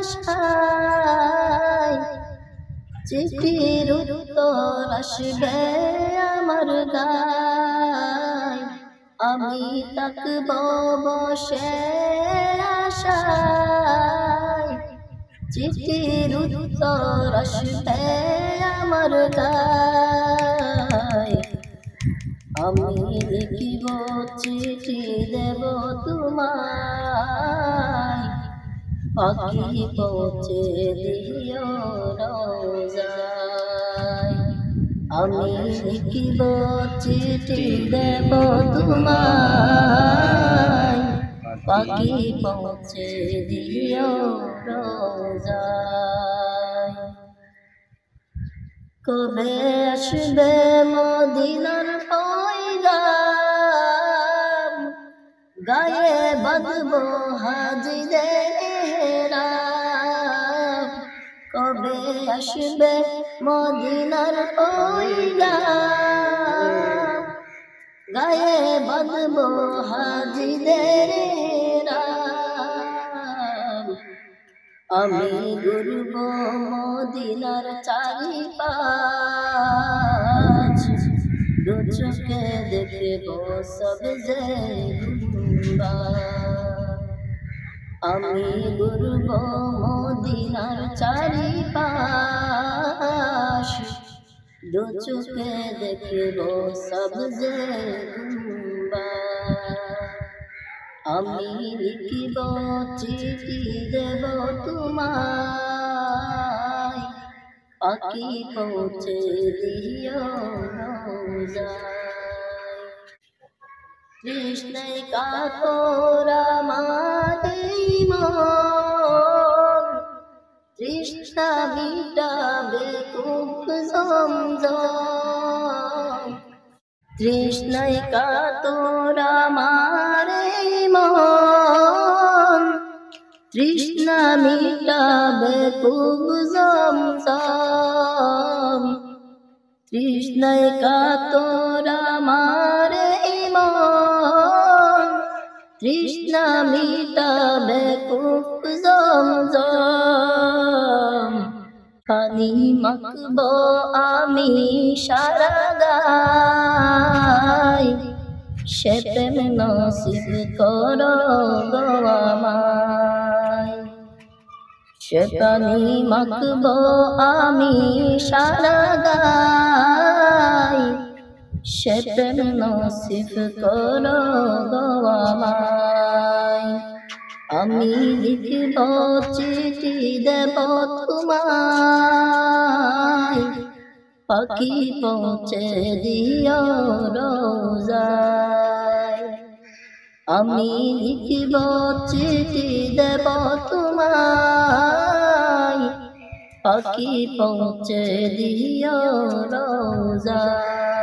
আশায় চিঠির উত্তর আসবে আমার গায় আমি থাকব বসে আশায় চিঠির উত্তর আসবে আমার গায় আমি লিখিব চিঠি দেব তোমায় পাখি পৌঁছে দিও রোজায় আমি লিখিব চিঠি দেব তোমায় পাখি পৌঁছে দিও রোজায় কবে আসবে মদিনার পয়গাম গায়ে বাঁধব হাজিদের এহরাম কবে আসবে মদিনার পয়গাম গায়ে বাঁধব হাজিদের এহরাম আমি ঘুরব মদিনার চারিপাশ দু চোখে দেখব সব যে আমি ঘুরব মদিনার চারিপাশ দু চোখে দেখব সব যে আমি লিখিব চিঠি দেব তোমায় পাখি পৌঁছে দিও রোজায় তৃষ্ণায় কাতর আমার মন তৃষ্ণা মিটাবে খুব জমজম তৃষ্ণায় কাতর আমার মন তৃষ্ণা মিটাবে খুব জমজম তৃষ্ণায় কাতর আমার মন তৃষ্ণা মিটাবে খুব জমজম পানি মাখব আমি সারা গায় সে প্রেম নসিব করো গো আমায় সে পানি মাখব আমি সারা গায় সে প্রেম নসিব করো গো আমায় আমি লিখিব চিঠি দেব তোমায় পাখি পৌঁছে দিও রোজায় আমি লিখিব চিঠি দেব তোমায় পাখি পৌঁছে দিও রোজায়।